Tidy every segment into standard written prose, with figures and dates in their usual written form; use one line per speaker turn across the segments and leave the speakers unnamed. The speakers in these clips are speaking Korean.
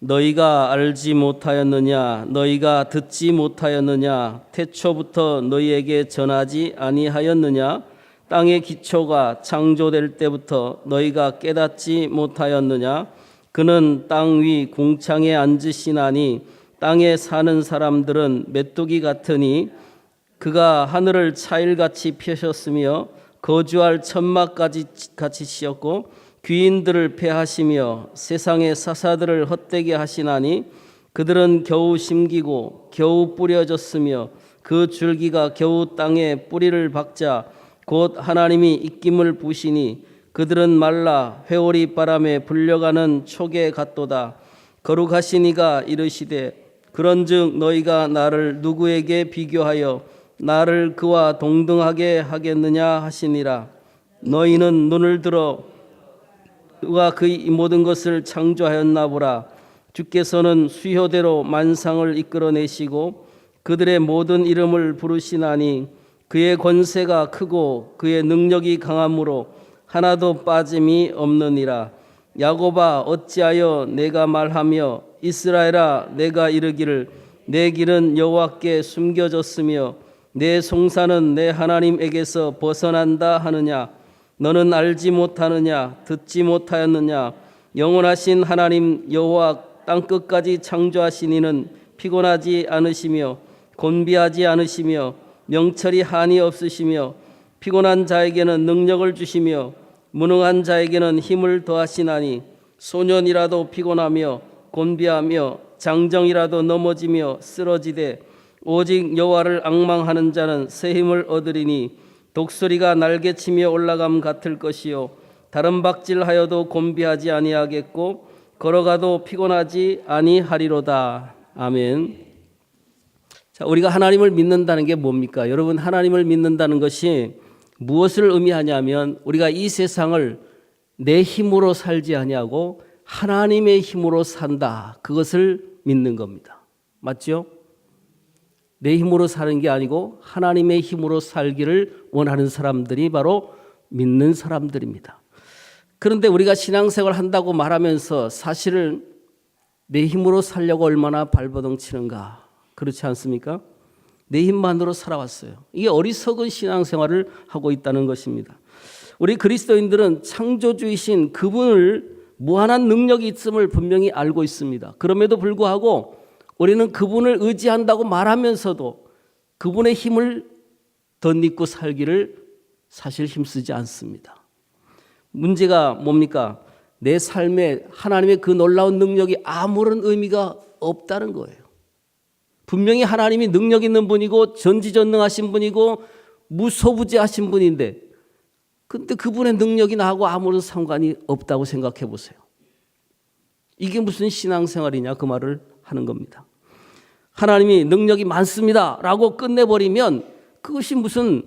너희가 알지 못하였느냐? 너희가 듣지 못하였느냐? 태초부터 너희에게 전하지 아니하였느냐? 땅의 기초가 창조될 때부터 너희가 깨닫지 못하였느냐? 그는 땅 위 궁창에 앉으시나니 땅에 사는 사람들은 메뚜기 같으니 그가 하늘을 차일같이 펴셨으며 거주할 천막까지 같이 씌었고 귀인들을 패하시며 세상의 사사들을 헛되게 하시나니 그들은 겨우 심기고 겨우 뿌려졌으며 그 줄기가 겨우 땅에 뿌리를 박자 곧 하나님이 입김을 부시니 그들은 말라 회오리 바람에 불려가는 촉에 같도다. 거룩하신 이가 이르시되 그런즉 너희가 나를 누구에게 비교하여 나를 그와 동등하게 하겠느냐 하시니라. 너희는 눈을 들어 그가 그의 모든 것을 창조하였나 보라. 주께서는 수효대로 만상을 이끌어내시고 그들의 모든 이름을 부르시나니 그의 권세가 크고 그의 능력이 강함으로 하나도 빠짐이 없느니라. 야곱아 어찌하여 내가 말하며 이스라엘아 내가 이르기를 내 길은 여호와께 숨겨졌으며 내 송사는 내 하나님에게서 벗어난다 하느냐? 너는 알지 못하느냐? 듣지 못하였느냐? 영원하신 하나님 여호와 땅끝까지 창조하신 이는 피곤하지 않으시며 곤비하지 않으시며 명철이 한이 없으시며 피곤한 자에게는 능력을 주시며 무능한 자에게는 힘을 더하시나니 소년이라도 피곤하며 곤비하며 장정이라도 넘어지며 쓰러지되 오직 여호와를 앙망하는 자는 새 힘을 얻으리니 독수리가 날개치며 올라감 같을 것이요 다른 박질하여도 곤비하지 아니하겠고 걸어가도 피곤하지 아니하리로다. 아멘. 자, 우리가 하나님을 믿는다는 게 뭡니까? 여러분, 하나님을 믿는다는 것이 무엇을 의미하냐면 우리가 이 세상을 내 힘으로 살지 아니하고 하나님의 힘으로 산다. 그것을 믿는 겁니다. 맞죠? 내 힘으로 사는 게 아니고 하나님의 힘으로 살기를 원하는 사람들이 바로 믿는 사람들입니다. 그런데 우리가 신앙생활 한다고 말하면서 사실은 내 힘으로 살려고 얼마나 발버둥 치는가. 그렇지 않습니까? 내 힘만으로 살아왔어요. 이게 어리석은 신앙생활을 하고 있다는 것입니다. 우리 그리스도인들은 창조주이신 그분을 무한한 능력이 있음을 분명히 알고 있습니다. 그럼에도 불구하고 우리는 그분을 의지한다고 말하면서도 그분의 힘을 덧입고 살기를 사실 힘쓰지 않습니다. 문제가 뭡니까? 내 삶에 하나님의 그 놀라운 능력이 아무런 의미가 없다는 거예요. 분명히 하나님이 능력 있는 분이고 전지전능하신 분이고 무소부재하신 분인데 근데 그분의 능력이 나하고 아무런 상관이 없다고 생각해 보세요. 이게 무슨 신앙생활이냐 그 말을 하는 겁니다. 하나님이 능력이 많습니다 라고 끝내버리면 그것이 무슨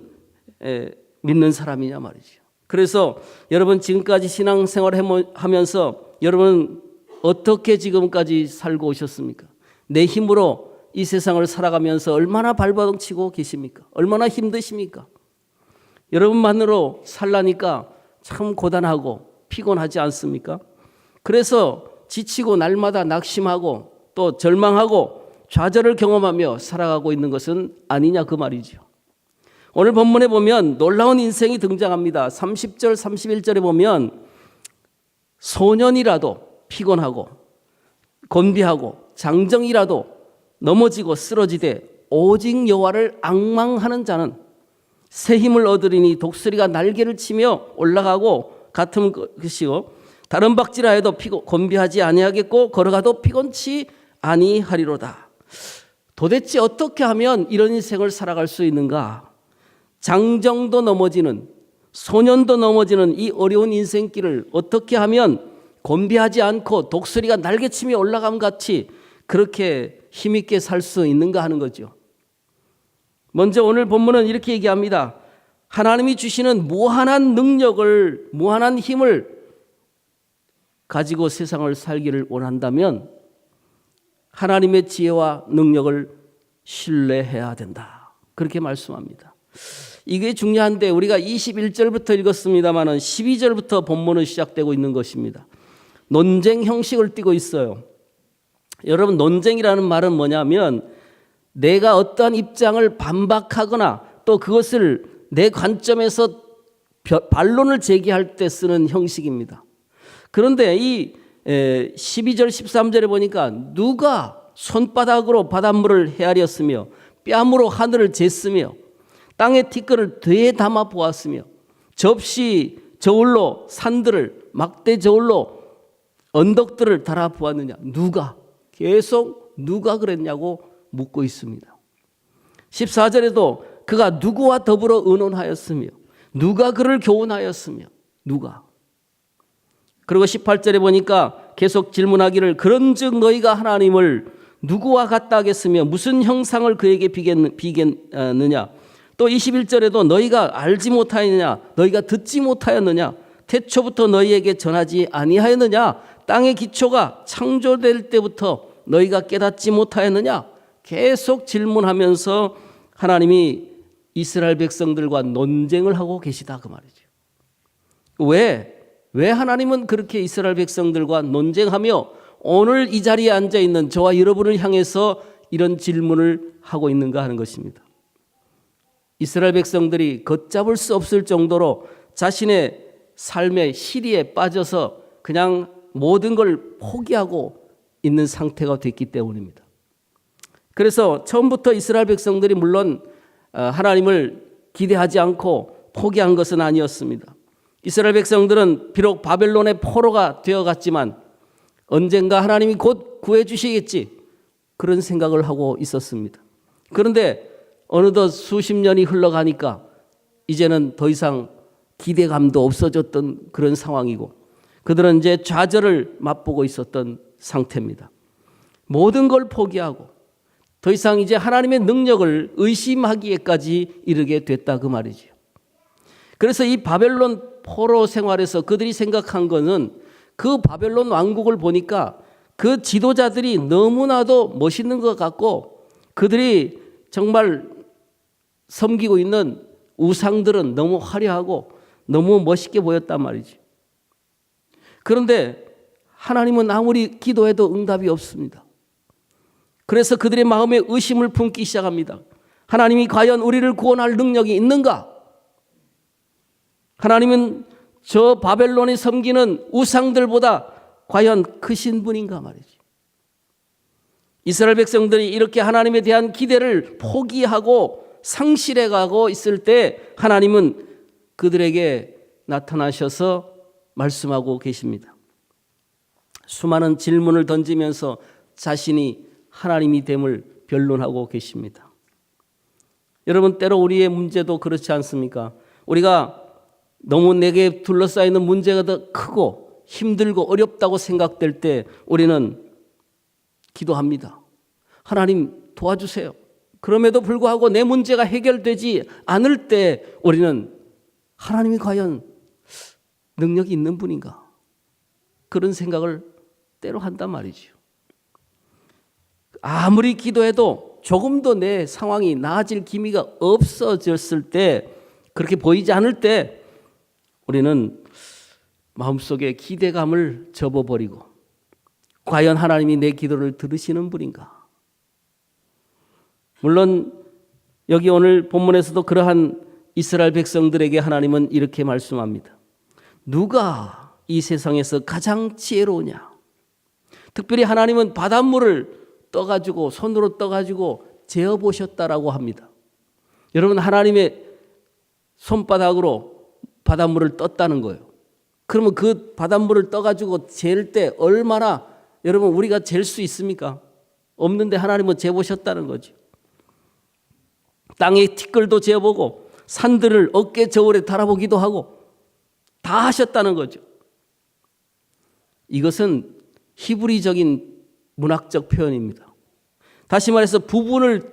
믿는 사람이냐 말이죠. 그래서 여러분 지금까지 신앙생활을 하면서 여러분 어떻게 지금까지 살고 오셨습니까? 내 힘으로 이 세상을 살아가면서 얼마나 발버둥 치고 계십니까? 얼마나 힘드십니까? 여러분만으로 살라니까 참 고단하고 피곤하지 않습니까? 그래서 지치고 날마다 낙심하고 또 절망하고 좌절을 경험하며 살아가고 있는 것은 아니냐 그 말이죠. 오늘 본문에 보면 놀라운 인생이 등장합니다. 30절 31절에 보면 소년이라도 피곤하고 곤비하고 장정이라도 넘어지고 쓰러지되 오직 여호와를 앙망하는 자는 새 힘을 얻으리니 독수리가 날개를 치며 올라가고 같은 것이요 다른 박질하여도 곤비하지 아니하겠고 걸어가도 피곤치 아니하리로다. 도대체 어떻게 하면 이런 인생을 살아갈 수 있는가? 장정도 넘어지는 소년도 넘어지는 이 어려운 인생길을 어떻게 하면 곤비하지 않고 독수리가 날개치며 올라감 같이 그렇게 힘있게 살 수 있는가 하는 거죠. 먼저 오늘 본문은 이렇게 얘기합니다. 하나님이 주시는 무한한 능력을, 무한한 힘을 가지고 세상을 살기를 원한다면 하나님의 지혜와 능력을 신뢰해야 된다. 그렇게 말씀합니다. 이게 중요한데 우리가 21절부터 읽었습니다만 12절부터 본문은 시작되고 있는 것입니다. 논쟁 형식을 띠고 있어요. 여러분, 논쟁이라는 말은 뭐냐면 내가 어떠한 입장을 반박하거나 또 그것을 내 관점에서 반론을 제기할 때 쓰는 형식입니다. 그런데 이 12절 13절에 보니까 누가 손바닥으로 바닷물을 헤아렸으며 뺨으로 하늘을 쟀으며 땅의 티끌을 되에 담아 보았으며 접시 저울로 산들을 막대 저울로 언덕들을 달아 보았느냐. 누가? 계속 누가 그랬냐고 묻고 있습니다. 14절에도 그가 누구와 더불어 의논하였으며 누가 그를 교훈하였으며 누가. 그리고 18절에 보니까 계속 질문하기를 그런즉 너희가 하나님을 누구와 같다 하겠으며 무슨 형상을 그에게 비겠느냐. 또 21절에도 너희가 알지 못하였느냐, 너희가 듣지 못하였느냐, 태초부터 너희에게 전하지 아니하였느냐, 땅의 기초가 창조될 때부터 너희가 깨닫지 못하였느냐. 계속 질문하면서 하나님이 이스라엘 백성들과 논쟁을 하고 계시다 그 말이죠. 왜 하나님은 그렇게 이스라엘 백성들과 논쟁하며 오늘 이 자리에 앉아 있는 저와 여러분을 향해서 이런 질문을 하고 있는가 하는 것입니다. 이스라엘 백성들이 걷잡을 수 없을 정도로 자신의 삶의 시리에 빠져서 그냥 모든 걸 포기하고 있는 상태가 됐기 때문입니다. 그래서 처음부터 이스라엘 백성들이 물론 하나님을 기대하지 않고 포기한 것은 아니었습니다. 이스라엘 백성들은 비록 바벨론의 포로가 되어갔지만 언젠가 하나님이 곧 구해주시겠지 그런 생각을 하고 있었습니다. 그런데 어느덧 수십 년이 흘러가니까 이제는 더 이상 기대감도 없어졌던 그런 상황이고 그들은 이제 좌절을 맛보고 있었던 상태입니다. 모든 걸 포기하고 더 이상 이제 하나님의 능력을 의심하기에까지 이르게 됐다 그 말이죠. 그래서 이 바벨론 포로 생활에서 그들이 생각한 것은 그 바벨론 왕국을 보니까 그 지도자들이 너무나도 멋있는 것 같고 그들이 정말 섬기고 있는 우상들은 너무 화려하고 너무 멋있게 보였단 말이죠. 그런데 하나님은 아무리 기도해도 응답이 없습니다. 그래서 그들의 마음에 의심을 품기 시작합니다. 하나님이 과연 우리를 구원할 능력이 있는가? 하나님은 저 바벨론이 섬기는 우상들보다 과연 크신 분인가 말이죠. 이스라엘 백성들이 이렇게 하나님에 대한 기대를 포기하고 상실해 가고 있을 때 하나님은 그들에게 나타나셔서 말씀하고 계십니다. 수많은 질문을 던지면서 자신이 하나님이 됨을 변론하고 계십니다. 여러분, 때로 우리의 문제도 그렇지 않습니까? 우리가 너무 내게 둘러싸이는 문제가 더 크고 힘들고 어렵다고 생각될 때 우리는 기도합니다. 하나님 도와주세요. 그럼에도 불구하고 내 문제가 해결되지 않을 때 우리는 하나님이 과연 능력이 있는 분인가? 그런 생각을 때로 한단 말이죠. 아무리 기도해도 조금도 내 상황이 나아질 기미가 없어졌을 때, 그렇게 보이지 않을 때 우리는 마음속에 기대감을 접어버리고 과연 하나님이 내 기도를 들으시는 분인가? 물론 여기 오늘 본문에서도 그러한 이스라엘 백성들에게 하나님은 이렇게 말씀합니다. 누가 이 세상에서 가장 지혜로우냐? 특별히 하나님은 바닷물을 떠가지고 손으로 떠가지고 재어보셨다라고 합니다. 여러분, 하나님의 손바닥으로 바닷물을 떴다는 거예요. 그러면 그 바닷물을 떠가지고 잴 때 얼마나 여러분 우리가 잴 수 있습니까? 없는데 하나님은 재보셨다는 거죠. 땅의 티끌도 재보고 산들을 어깨 저울에 달아보기도 하고 다 하셨다는 거죠. 이것은 히브리적인 문학적 표현입니다. 다시 말해서 부분을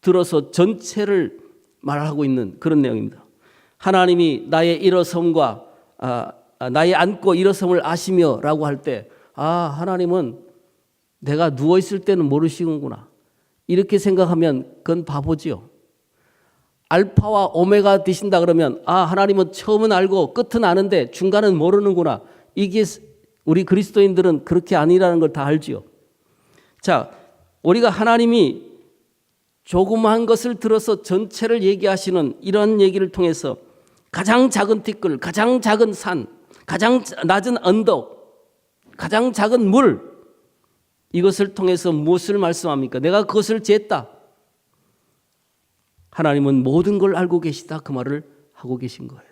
들어서 전체를 말하고 있는 그런 내용입니다. 하나님이 나의 일어섬과 나의 앉고 일어섬을 아시며 라고 할 때 하나님은 내가 누워있을 때는 모르시는구나 이렇게 생각하면 그건 바보지요. 알파와 오메가 되신다 그러면 하나님은 처음은 알고 끝은 아는데 중간은 모르는구나. 이게 우리 그리스도인들은 그렇게 아니라는 걸 다 알지요. 자, 우리가 하나님이 조그마한 것을 들어서 전체를 얘기하시는 이런 얘기를 통해서 가장 작은 티끌, 가장 작은 산, 가장 낮은 언덕, 가장 작은 물, 이것을 통해서 무엇을 말씀합니까? 내가 그것을 쟀다. 하나님은 모든 걸 알고 계시다. 그 말을 하고 계신 거예요.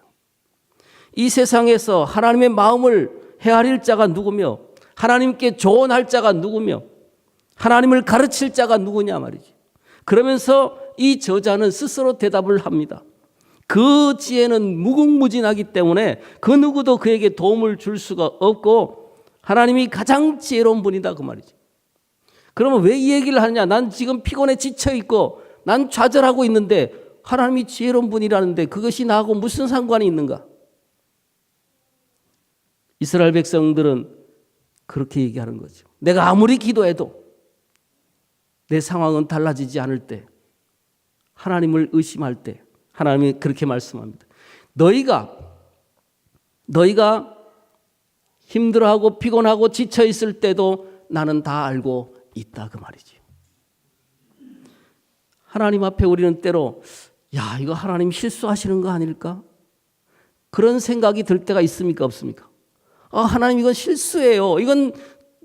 이 세상에서 하나님의 마음을 헤아릴 자가 누구며 하나님께 조언할 자가 누구며 하나님을 가르칠 자가 누구냐 말이지. 그러면서 이 저자는 스스로 대답을 합니다. 그 지혜는 무궁무진하기 때문에 그 누구도 그에게 도움을 줄 수가 없고 하나님이 가장 지혜로운 분이다 그 말이지. 그러면 왜 이 얘기를 하느냐? 난 지금 피곤해 지쳐 있고 난 좌절하고 있는데 하나님이 지혜로운 분이라는데 그것이 나하고 무슨 상관이 있는가? 이스라엘 백성들은 그렇게 얘기하는 거죠. 내가 아무리 기도해도 내 상황은 달라지지 않을 때, 하나님을 의심할 때 하나님이 그렇게 말씀합니다. 너희가 힘들어하고 피곤하고 지쳐 있을 때도 나는 다 알고 있다 그 말이지. 하나님 앞에 우리는 때로 야, 이거 하나님 실수하시는 거 아닐까? 그런 생각이 들 때가 있습니까? 없습니까? 아, 하나님 이건 실수예요. 이건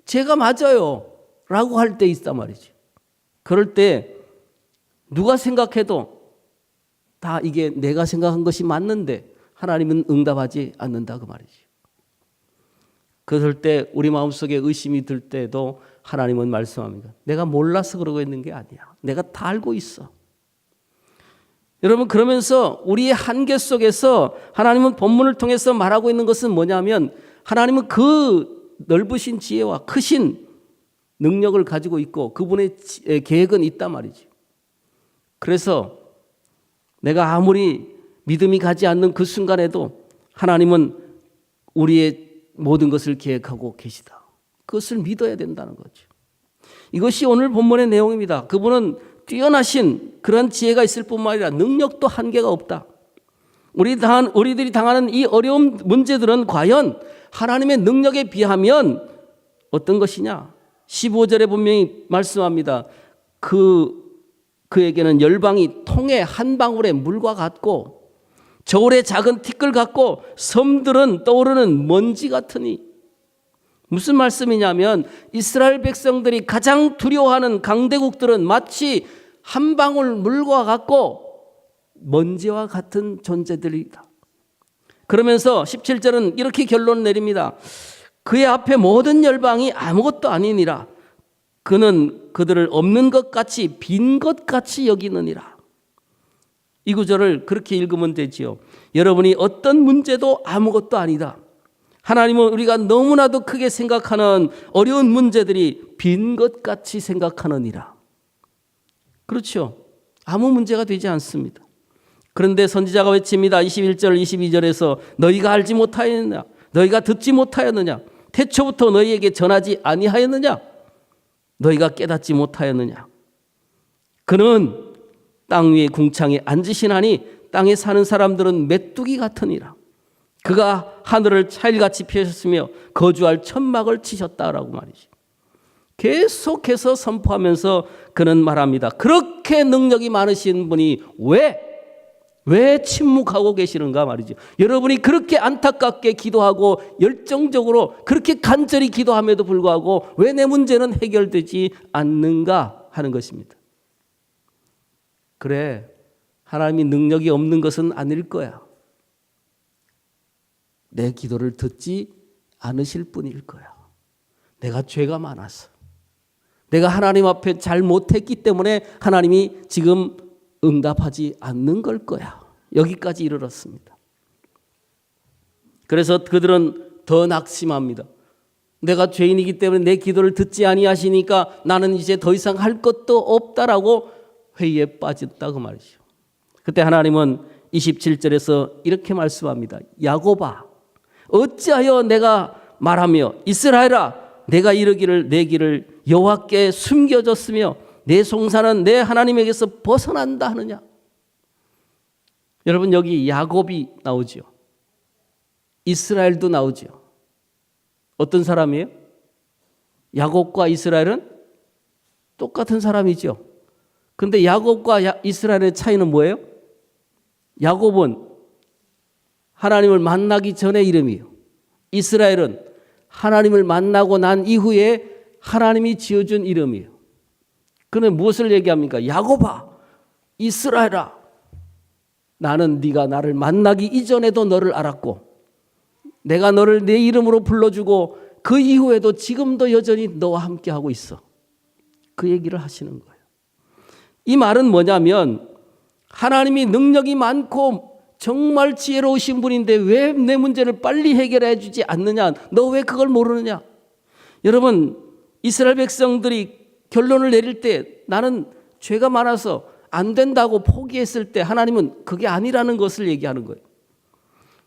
제가 맞아요. 라고 할 때 있단 말이지. 그럴 때 누가 생각해도 다 이게 내가 생각한 것이 맞는데 하나님은 응답하지 않는다 그 말이지. 그럴 때 우리 마음속에 의심이 들 때도 하나님은 말씀합니다. 내가 몰라서 그러고 있는 게 아니야. 내가 다 알고 있어. 여러분, 그러면서 우리의 한계 속에서 하나님은 본문을 통해서 말하고 있는 것은 뭐냐면 하나님은 그 넓으신 지혜와 크신 능력을 가지고 있고 그분의 계획은 있단 말이지. 그래서 내가 아무리 믿음이 가지 않는 그 순간에도 하나님은 우리의 모든 것을 계획하고 계시다. 그것을 믿어야 된다는 거죠. 이것이 오늘 본문의 내용입니다. 그분은 뛰어나신 그런 지혜가 있을 뿐만 아니라 능력도 한계가 없다. 우리들이 당하는 이 어려운 문제들은 과연 하나님의 능력에 비하면 어떤 것이냐? 15절에 분명히 말씀합니다. 그에게는 열방이 통의 한 방울의 물과 같고 저울의 작은 티끌 같고 섬들은 떠오르는 먼지 같으니. 무슨 말씀이냐면 이스라엘 백성들이 가장 두려워하는 강대국들은 마치 한 방울 물과 같고 먼지와 같은 존재들이다. 그러면서 17절은 이렇게 결론을 내립니다. 그의 앞에 모든 열방이 아무것도 아니니라. 그는 그들을 없는 것 같이 빈 것 같이 여기느니라. 이 구절을 그렇게 읽으면 되지요. 여러분이 어떤 문제도 아무것도 아니다. 하나님은 우리가 너무나도 크게 생각하는 어려운 문제들이 빈 것 같이 생각하느니라. 그렇죠. 아무 문제가 되지 않습니다. 그런데 선지자가 외칩니다. 21절 22절에서 너희가 알지 못하였느냐? 너희가 듣지 못하였느냐? 태초부터 너희에게 전하지 아니하였느냐? 너희가 깨닫지 못하였느냐? 그는 땅 위에 궁창에 앉으시나니 땅에 사는 사람들은 메뚜기 같으니라. 그가 하늘을 차일같이 펴셨으며 거주할 천막을 치셨다라고 말이죠. 계속해서 선포하면서 그는 말합니다. 그렇게 능력이 많으신 분이 왜 침묵하고 계시는가 말이죠. 여러분이 그렇게 안타깝게 기도하고 열정적으로 그렇게 간절히 기도함에도 불구하고 왜 내 문제는 해결되지 않는가 하는 것입니다. 그래, 하나님이 능력이 없는 것은 아닐 거야. 내 기도를 듣지 않으실 뿐일 거야. 내가 죄가 많아서, 내가 하나님 앞에 잘 못했기 때문에 하나님이 지금 응답하지 않는 걸 거야. 여기까지 이르렀습니다. 그래서 그들은 더 낙심합니다. 내가 죄인이기 때문에 내 기도를 듣지 아니하시니까 나는 이제 더 이상 할 것도 없다라고 회의에 빠졌다 그 말이죠. 그때 하나님은 27절에서 이렇게 말씀합니다. 야곱아, 어찌하여 내가 말하며 이스라엘아, 내가 이르기를 내 길을 여호와께 숨겨졌으며 내 송사는 내 하나님에게서 벗어난다 하느냐? 여러분, 여기 야곱이 나오죠. 이스라엘도 나오죠. 어떤 사람이에요? 야곱과 이스라엘은 똑같은 사람이죠. 그런데 야곱과 이스라엘의 차이는 뭐예요? 야곱은 하나님을 만나기 전의 이름이에요. 이스라엘은 하나님을 만나고 난 이후에 하나님이 지어준 이름이에요. 그는 무엇을 얘기합니까? 야곱아, 이스라엘아, 나는 네가 나를 만나기 이전에도 너를 알았고 내가 너를 내 이름으로 불러주고 그 이후에도 지금도 여전히 너와 함께하고 있어. 그 얘기를 하시는 거예요. 이 말은 뭐냐면 하나님이 능력이 많고 정말 지혜로우신 분인데 왜 내 문제를 빨리 해결해 주지 않느냐? 너 왜 그걸 모르느냐? 여러분, 이스라엘 백성들이 결론을 내릴 때 나는 죄가 많아서 안 된다고 포기했을 때 하나님은 그게 아니라는 것을 얘기하는 거예요.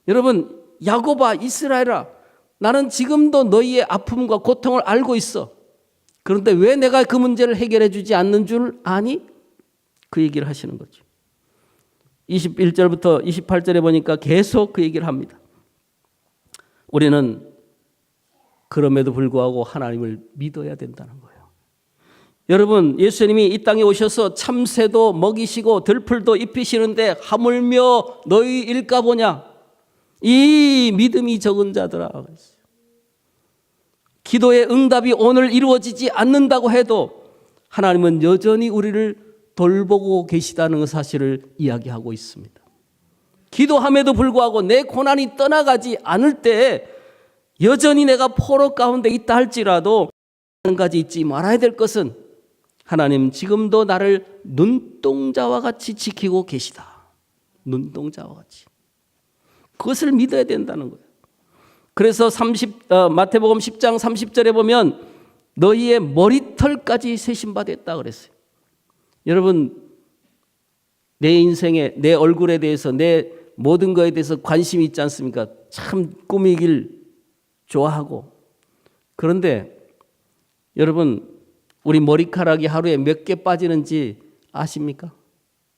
여러분, 야곱아, 이스라엘아, 나는 지금도 너희의 아픔과 고통을 알고 있어. 그런데 왜 내가 그 문제를 해결해 주지 않는 줄 아니? 그 얘기를 하시는 거죠. 21절부터 28절에 보니까 계속 그 얘기를 합니다. 우리는 그럼에도 불구하고 하나님을 믿어야 된다는 거예요. 여러분, 예수님이 이 땅에 오셔서 참새도 먹이시고 들풀도 입히시는데 하물며 너희 일까 보냐? 이 믿음이 적은 자들아. 기도의 응답이 오늘 이루어지지 않는다고 해도 하나님은 여전히 우리를 돌보고 계시다는 사실을 이야기하고 있습니다. 기도함에도 불구하고 내 고난이 떠나가지 않을 때 여전히 내가 포로 가운데 있다 할지라도 한 가지 잊지 말아야 될 것은 하나님 지금도 나를 눈동자와 같이 지키고 계시다. 눈동자와 같이. 그것을 믿어야 된다는 거예요. 그래서 마태복음 10장 30절에 보면 너희의 머리털까지 세심받았다 그랬어요. 여러분, 내 인생에 내 얼굴에 대해서 내 모든 것에 대해서 관심이 있지 않습니까? 참 꾸미길 좋아하고. 그런데 여러분, 우리 머리카락이 하루에 몇 개 빠지는지 아십니까?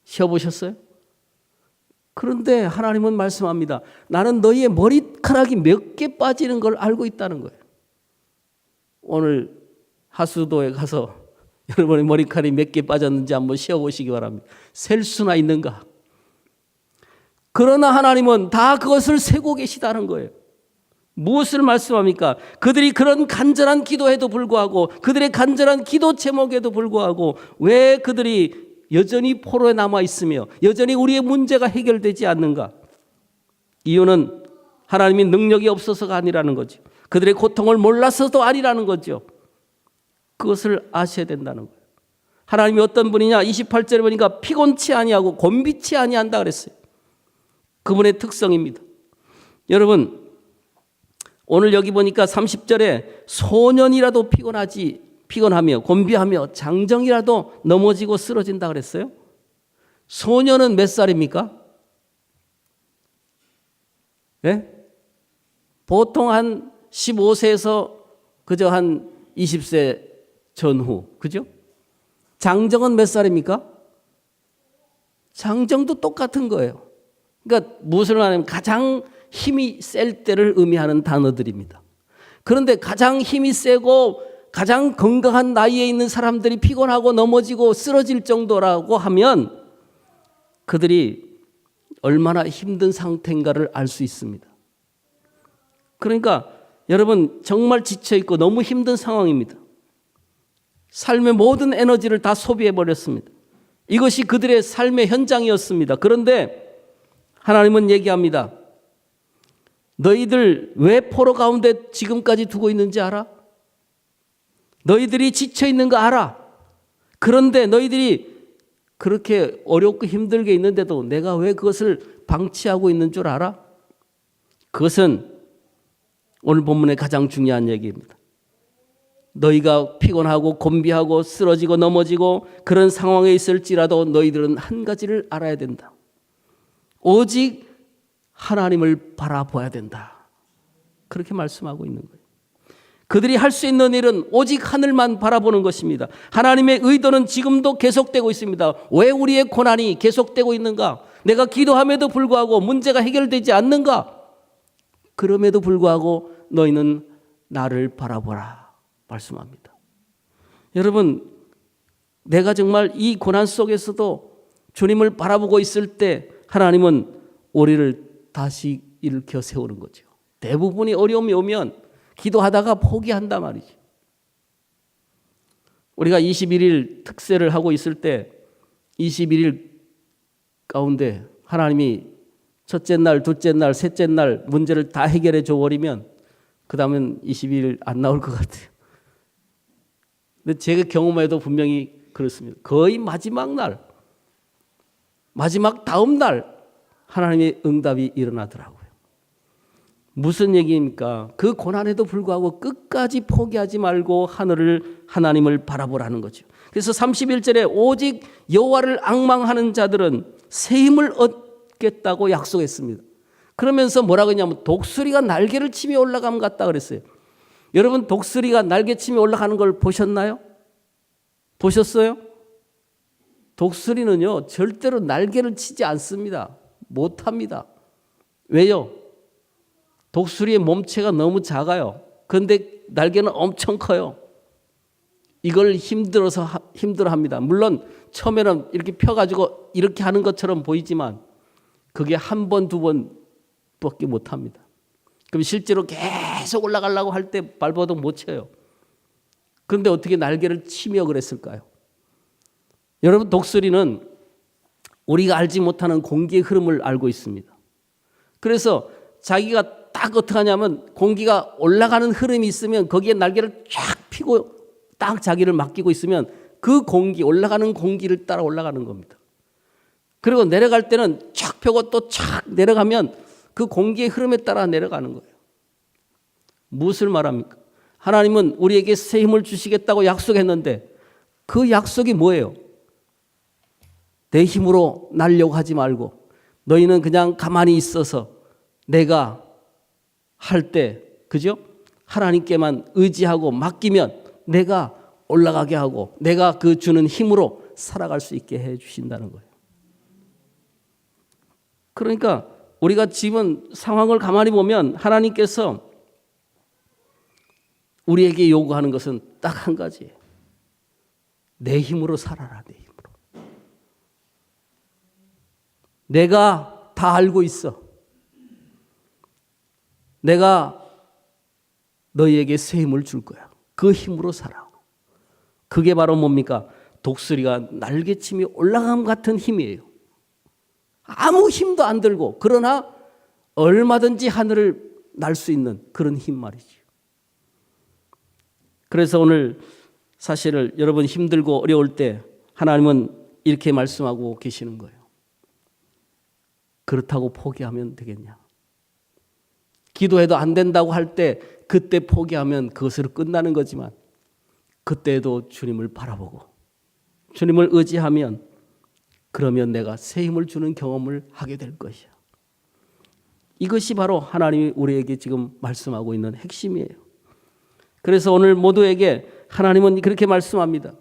쉬어보셨어요? 그런데 하나님은 말씀합니다. 나는 너희의 머리카락이 몇 개 빠지는 걸 알고 있다는 거예요. 오늘 하수도에 가서 여러분의 머리카락이 몇 개 빠졌는지 한번 쉬어보시기 바랍니다. 셀 수나 있는가? 그러나 하나님은 다 그것을 세고 계시다는 거예요. 무엇을 말씀합니까? 그들이 그런 간절한 기도에도 불구하고 그들의 간절한 기도 제목에도 불구하고 왜 그들이 여전히 포로에 남아 있으며 여전히 우리의 문제가 해결되지 않는가? 이유는 하나님이 능력이 없어서가 아니라는 거죠. 그들의 고통을 몰라서도 아니라는 거죠. 그것을 아셔야 된다는 거예요. 하나님이 어떤 분이냐? 28절에 보니까 피곤치 아니하고 곤비치 아니한다 그랬어요. 그분의 특성입니다. 여러분, 오늘 여기 보니까 30절에 소년이라도 피곤하며 곤비하며 장정이라도 넘어지고 쓰러진다 그랬어요. 소년은 몇 살입니까? 네? 보통 한 15세에서 그저 한 20세 전후, 그죠? 장정은 몇 살입니까? 장정도 똑같은 거예요. 그러니까 무엇을 말하냐면 가장 힘이 셀 때를 의미하는 단어들입니다. 그런데 가장 힘이 세고 가장 건강한 나이에 있는 사람들이 피곤하고 넘어지고 쓰러질 정도라고 하면 그들이 얼마나 힘든 상태인가를 알 수 있습니다. 그러니까 여러분 정말 지쳐있고 너무 힘든 상황입니다. 삶의 모든 에너지를 다 소비해버렸습니다. 이것이 그들의 삶의 현장이었습니다. 그런데 하나님은 얘기합니다. 너희들 왜 포로 가운데 지금까지 두고 있는지 알아? 너희들이 지쳐있는 거 알아. 그런데 너희들이 그렇게 어렵고 힘들게 있는데도 내가 왜 그것을 방치하고 있는 줄 알아? 그것은 오늘 본문의 가장 중요한 얘기입니다. 너희가 피곤하고 곤비하고 쓰러지고 넘어지고 그런 상황에 있을지라도 너희들은 한 가지를 알아야 된다. 오직 하나님을 바라봐야 된다. 그렇게 말씀하고 있는 거예요. 그들이 할 수 있는 일은 오직 하늘만 바라보는 것입니다. 하나님의 의도는 지금도 계속되고 있습니다. 왜 우리의 고난이 계속되고 있는가? 내가 기도함에도 불구하고 문제가 해결되지 않는가? 그럼에도 불구하고 너희는 나를 바라보라 말씀합니다. 여러분, 내가 정말 이 고난 속에서도 주님을 바라보고 있을 때 하나님은 우리를 다시 일으켜 세우는 거죠. 대부분이 어려움이 오면 기도하다가 포기한단 말이죠. 우리가 21일 특세를 하고 있을 때 21일 가운데 하나님이 첫째 날, 둘째 날, 셋째 날 문제를 다 해결해 줘버리면 그 다음엔 22일 안 나올 것 같아요. 근데 제가 경험해도 분명히 그렇습니다. 거의 마지막 날, 마지막 다음 날 하나님의 응답이 일어나더라고요. 무슨 얘기입니까? 그 고난에도 불구하고 끝까지 포기하지 말고 하나님을 바라보라는 거죠. 그래서 31절에 오직 여호와를 앙망하는 자들은 새 힘을 얻겠다고 약속했습니다. 그러면서 뭐라고 했냐면 독수리가 날개를 치며 올라감 같다 그랬어요. 여러분 독수리가 날개 치며 올라가는 걸 보셨나요? 보셨어요? 독수리는요 절대로 날개를 치지 않습니다. 못합니다. 왜요? 독수리의 몸체가 너무 작아요. 그런데 날개는 엄청 커요. 이걸 힘들어합니다. 물론 처음에는 이렇게 펴가지고 이렇게 하는 것처럼 보이지만 그게 한 번, 두 번밖에 못합니다. 그럼 실제로 계속 올라가려고 할 때 발버둥 못 쳐요. 그런데 어떻게 날개를 치며 그랬을까요? 여러분 독수리는 우리가 알지 못하는 공기의 흐름을 알고 있습니다. 그래서 자기가 딱 어떻게 하냐면 공기가 올라가는 흐름이 있으면 거기에 날개를 쫙 펴고 딱 자기를 맡기고 있으면 그 공기, 올라가는 공기를 따라 올라가는 겁니다. 그리고 내려갈 때는 쫙 펴고 또 쫙 내려가면 그 공기의 흐름에 따라 내려가는 거예요. 무엇을 말합니까? 하나님은 우리에게 새 힘을 주시겠다고 약속했는데 그 약속이 뭐예요? 내 힘으로 날려고 하지 말고 너희는 그냥 가만히 있어서 내가 할 때, 그죠? 하나님께만 의지하고 맡기면 내가 올라가게 하고 내가 그 주는 힘으로 살아갈 수 있게 해 주신다는 거예요. 그러니까 우리가 지금 상황을 가만히 보면 하나님께서 우리에게 요구하는 것은 딱 한 가지예요. 내 힘으로 살아라, 내 힘으로. 내가 다 알고 있어. 내가 너희에게 새 힘을 줄 거야. 그 힘으로 살아. 그게 바로 뭡니까? 독수리가 날개치며 올라감 같은 힘이에요. 아무 힘도 안 들고 그러나 얼마든지 하늘을 날 수 있는 그런 힘 말이죠. 그래서 오늘 사실을 여러분 힘들고 어려울 때 하나님은 이렇게 말씀하고 계시는 거예요. 그렇다고 포기하면 되겠냐? 기도해도 안 된다고 할 때 그때 포기하면 그것으로 끝나는 거지만 그때도 주님을 바라보고 주님을 의지하면 그러면 내가 새 힘을 주는 경험을 하게 될 것이야. 이것이 바로 하나님이 우리에게 지금 말씀하고 있는 핵심이에요. 그래서 오늘 모두에게 하나님은 그렇게 말씀합니다.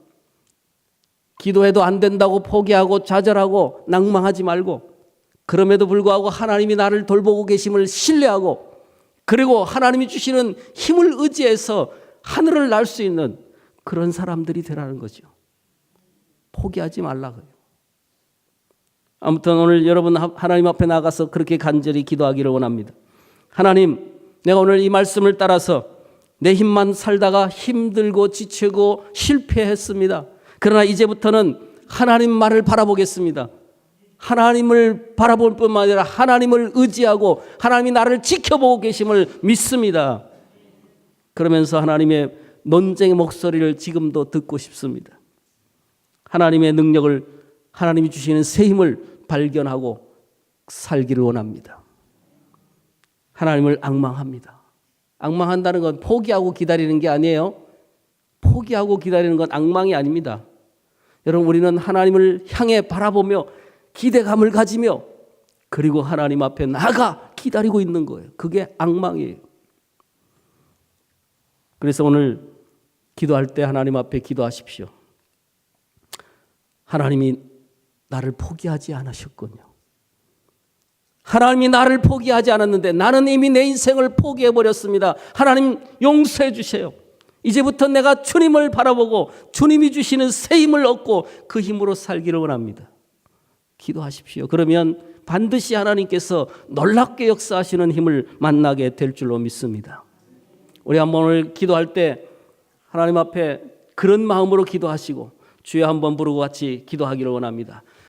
기도해도 안 된다고 포기하고 좌절하고 낭망하지 말고 그럼에도 불구하고 하나님이 나를 돌보고 계심을 신뢰하고 그리고 하나님이 주시는 힘을 의지해서 하늘을 날 수 있는 그런 사람들이 되라는 거죠. 포기하지 말라고요. 아무튼 오늘 여러분 하나님 앞에 나가서 그렇게 간절히 기도하기를 원합니다. 하나님, 내가 오늘 이 말씀을 따라서 내 힘만 살다가 힘들고 지치고 실패했습니다. 그러나 이제부터는 하나님 말을 바라보겠습니다. 하나님을 바라볼 뿐만 아니라 하나님을 의지하고 하나님이 나를 지켜보고 계심을 믿습니다. 그러면서 하나님의 논쟁의 목소리를 지금도 듣고 싶습니다. 하나님의 능력을, 하나님이 주시는 새 힘을 발견하고 살기를 원합니다. 하나님을 앙망합니다. 앙망한다는 건 포기하고 기다리는 게 아니에요. 포기하고 기다리는 건 앙망이 아닙니다. 여러분, 우리는 하나님을 향해 바라보며 기대감을 가지며 그리고 하나님 앞에 나가 기다리고 있는 거예요. 그게 앙망이에요. 그래서 오늘 기도할 때 하나님 앞에 기도하십시오. 하나님이 나를 포기하지 않으셨군요. 하나님이 나를 포기하지 않았는데 나는 이미 내 인생을 포기해버렸습니다. 하나님 용서해 주세요. 이제부터 내가 주님을 바라보고 주님이 주시는 새 힘을 얻고 그 힘으로 살기를 원합니다. 기도하십시오. 그러면 반드시 하나님께서 놀랍게 역사하시는 힘을 만나게 될 줄로 믿습니다. 우리 한번 오늘 기도할 때 하나님 앞에 그런 마음으로 기도하시고 주여 한번 부르고 같이 기도하기를 원합니다.